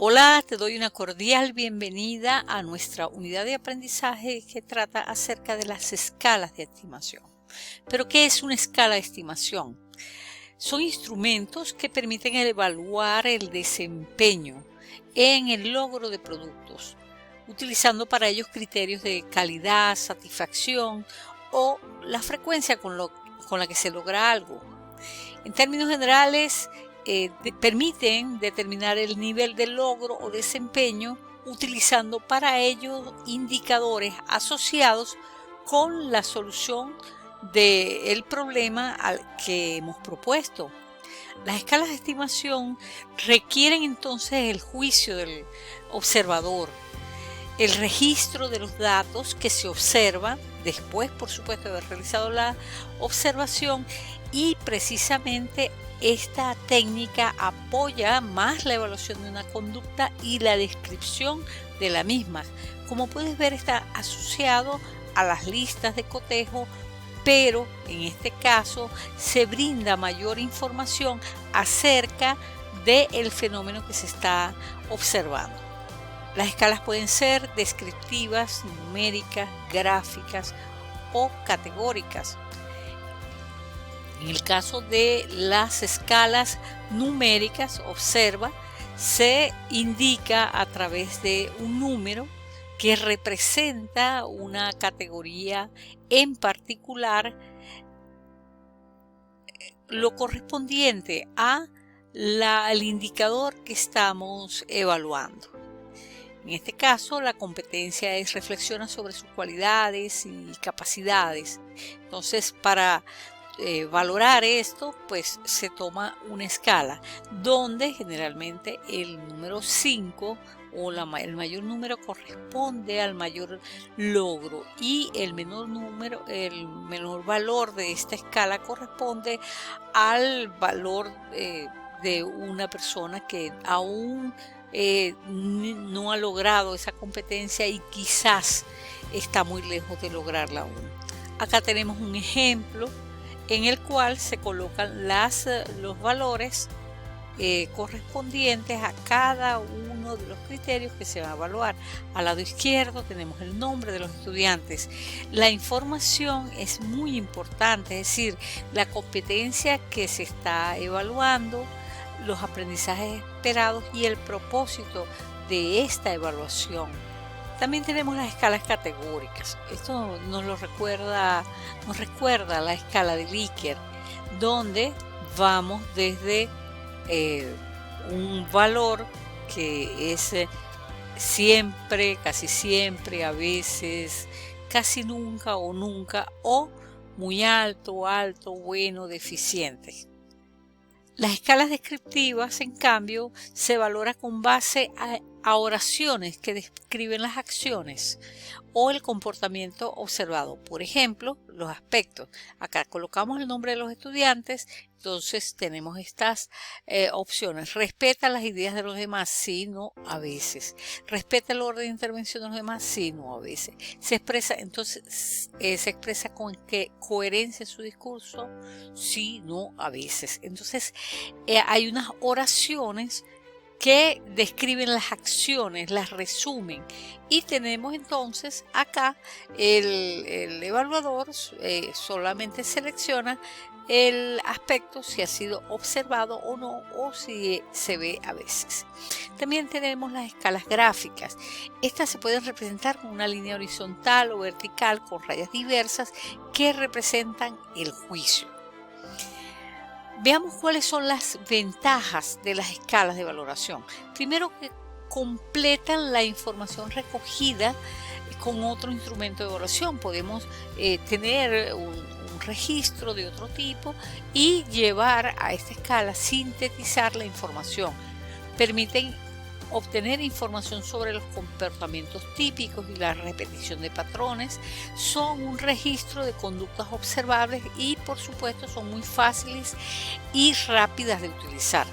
Hola, te doy una cordial bienvenida a nuestra unidad de aprendizaje que trata acerca de las escalas de estimación. ¿Pero qué es una escala de estimación? Son instrumentos que permiten evaluar el desempeño en el logro de productos, utilizando para ellos criterios de calidad, satisfacción o la frecuencia con la que se logra algo. En términos generales, permiten determinar el nivel de logro o desempeño utilizando para ello indicadores asociados con la solución del problema al que hemos propuesto. Las escalas de estimación requieren entonces el juicio del observador, el registro de los datos que se observan después, por supuesto, de haber realizado la observación, y precisamente esta técnica apoya más la evaluación de una conducta y la descripción de la misma. Como puedes ver, está asociado a las listas de cotejo, pero en este caso se brinda mayor información acerca del fenómeno que se está observando. Las escalas pueden ser descriptivas, numéricas, gráficas o categóricas. En el caso de las escalas numéricas, observa, se indica a través de un número que representa una categoría en particular, lo correspondiente al indicador que estamos evaluando. En este caso, la competencia reflexiona sobre sus cualidades y capacidades. Entonces, para valorar esto, pues se toma una escala donde generalmente el número 5 o el mayor número corresponde al mayor logro y el menor valor de esta escala corresponde al valor de una persona que aún no ha logrado esa competencia y quizás está muy lejos de lograrla aún. Acá tenemos un ejemplo en el cual se colocan los valores correspondientes a cada uno de los criterios que se va a evaluar. Al lado izquierdo tenemos el nombre de los estudiantes. La información es muy importante, es decir, la competencia que se está evaluando, los aprendizajes esperados y el propósito de esta evaluación. También tenemos las escalas categóricas. Esto nos recuerda a la escala de Likert, donde vamos desde un valor que es siempre, casi siempre, a veces, casi nunca o muy alto, alto, bueno, deficiente. Las escalas descriptivas, en cambio, se valora con base a oraciones que describen las acciones o el comportamiento observado. Por ejemplo, los aspectos. Acá colocamos el nombre de los estudiantes, entonces tenemos estas opciones. Respeta las ideas de los demás, sí, no, a veces. Respeta el orden de intervención de los demás, sí, no, a veces. Se expresa con coherencia en su discurso, sí, no, a veces. Entonces hay unas oraciones que describen las acciones, las resumen, y tenemos entonces acá el evaluador solamente selecciona el aspecto, si ha sido observado o no, o si se ve a veces. También tenemos las escalas gráficas. Estas se pueden representar con una línea horizontal o vertical con rayas diversas que representan el juicio. Veamos cuáles son las ventajas de las escalas de valoración. Primero, que completan la información recogida con otro instrumento de evaluación. Podemos tener un registro de otro tipo y llevar a esta escala, sintetizar la información. Permiten obtener información sobre los comportamientos típicos y la repetición de patrones. Son un registro de conductas observables y, por supuesto, son muy fáciles y rápidas de utilizar.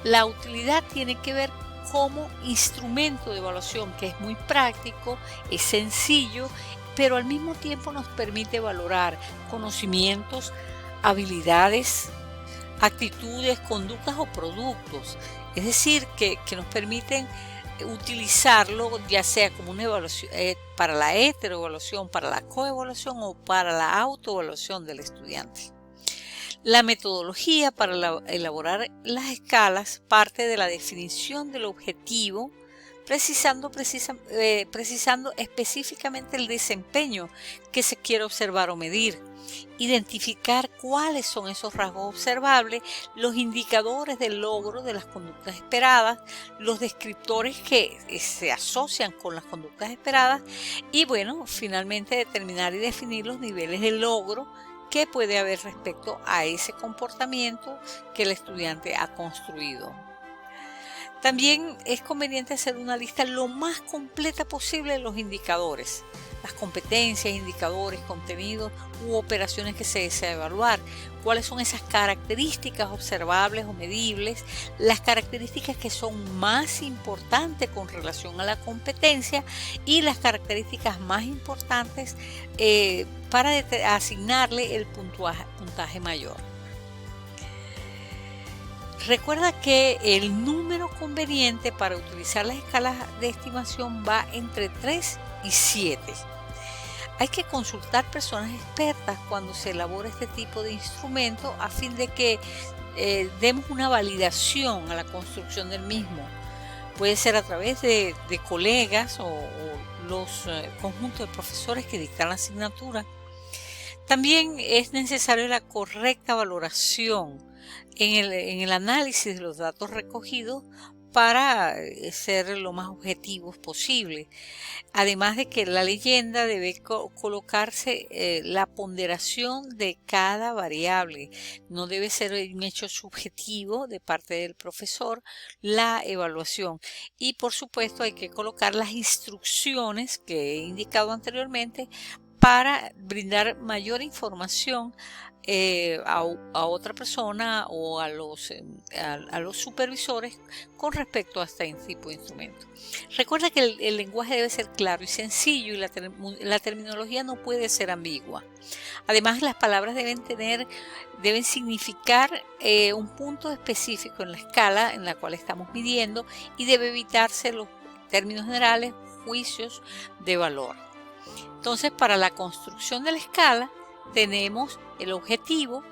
La utilidad tiene que ver como instrumento de evaluación, que es muy práctico, es sencillo, pero al mismo tiempo nos permite valorar conocimientos, habilidades, actitudes, conductas o productos. Es decir, que nos permiten utilizarlo ya sea como una evaluación para la heteroevaluación, para la coevaluación o para la autoevaluación del estudiante. La metodología para elaborar las escalas parte de la definición del objetivo, precisando específicamente el desempeño que se quiere observar o medir, identificar cuáles son esos rasgos observables, los indicadores del logro de las conductas esperadas, los descriptores que se asocian con las conductas esperadas y bueno, finalmente determinar y definir los niveles de logro que puede haber respecto a ese comportamiento que el estudiante ha construido. También es conveniente hacer una lista lo más completa posible de los indicadores, las competencias, indicadores, contenidos u operaciones que se desea evaluar, cuáles son esas características observables o medibles, las características que son más importantes con relación a la competencia y las características más importantes para asignarle el puntaje mayor. Recuerda que el número conveniente para utilizar las escalas de estimación va entre 3 y 7. Hay que consultar personas expertas cuando se elabora este tipo de instrumento a fin de que demos una validación a la construcción del mismo. Puede ser a través de colegas o los conjuntos de profesores que dictan la asignatura. También es necesaria la correcta valoración en el análisis de los datos recogidos para ser lo más objetivos posible. Además de que la leyenda debe colocarse la ponderación de cada variable. No debe ser un hecho subjetivo de parte del profesor la evaluación. Y por supuesto hay que colocar las instrucciones que he indicado anteriormente para brindar mayor información a otra persona o a los supervisores con respecto a este tipo de instrumento. Recuerda que el lenguaje debe ser claro y sencillo y la terminología no puede ser ambigua. Además, las palabras deben significar un punto específico en la escala en la cual estamos midiendo y debe evitarse los términos generales, juicios de valor. Entonces, para la construcción de la escala tenemos el objetivo,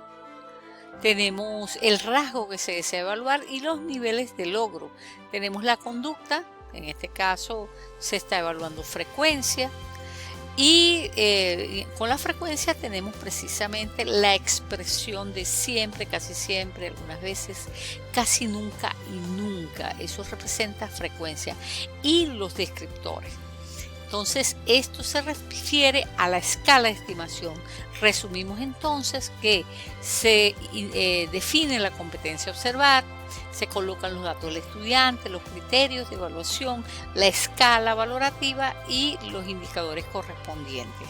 tenemos el rasgo que se desea evaluar y los niveles de logro. Tenemos la conducta, en este caso se está evaluando frecuencia y con la frecuencia tenemos precisamente la expresión de siempre, casi siempre, algunas veces, casi nunca y nunca. Eso representa frecuencia y los descriptores. Entonces, esto se refiere a la escala de estimación. Resumimos entonces que se define la competencia a observar, se colocan los datos del estudiante, los criterios de evaluación, la escala valorativa y los indicadores correspondientes.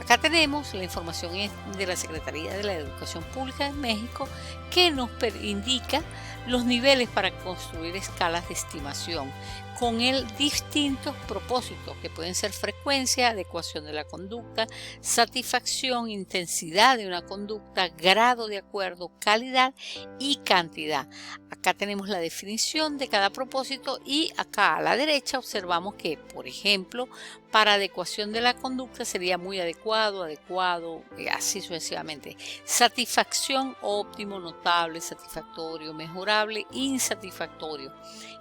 Acá tenemos la información de la Secretaría de la Educación Pública de México que nos indica los niveles para construir escalas de estimación con distintos propósitos que pueden ser frecuencia, adecuación de la conducta, satisfacción, intensidad de una conducta, grado de acuerdo, calidad y cantidad. Acá tenemos la definición de cada propósito y acá a la derecha observamos que, por ejemplo, para adecuación de la conducta sería muy adecuado, así sucesivamente. Satisfacción, óptimo, notable, satisfactorio, mejorable, insatisfactorio.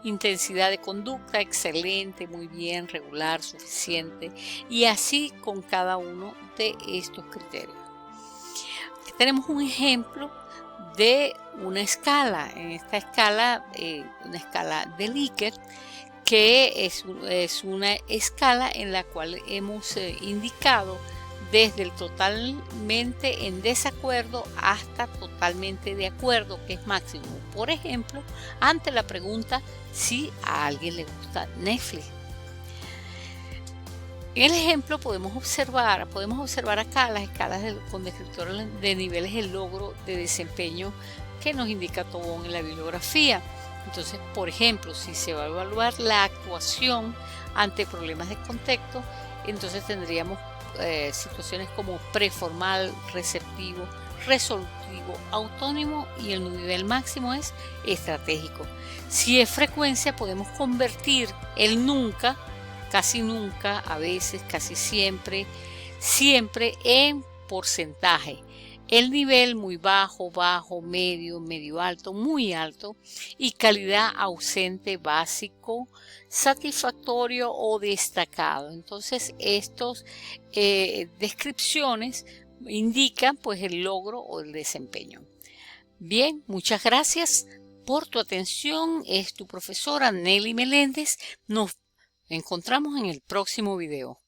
Intensidad de conducta, excelente, muy bien, regular, suficiente, y así con cada uno de estos criterios. Aquí tenemos un ejemplo de una escala. En esta escala, una escala de Likert, que es una escala en la cual hemos indicado desde el totalmente en desacuerdo hasta totalmente de acuerdo, que es máximo. Por ejemplo, ante la pregunta si a alguien le gusta Netflix. En el ejemplo podemos observar acá las escalas con descriptores de niveles de logro de desempeño que nos indica Tobón en la bibliografía. Entonces, por ejemplo, si se va a evaluar la actuación ante problemas de contexto, entonces tendríamos situaciones como preformal, receptivo, resolutivo, autónomo y el nivel máximo es estratégico. Si es frecuencia, podemos convertir el nunca, casi nunca, a veces, casi siempre, siempre en porcentaje. El nivel muy bajo, bajo, medio, medio alto, muy alto y calidad ausente, básico, satisfactorio o destacado. Entonces, estos descripciones indican pues el logro o el desempeño. Bien, muchas gracias por tu atención. Es tu profesora Nelly Meléndez. Nos encontramos en el próximo video.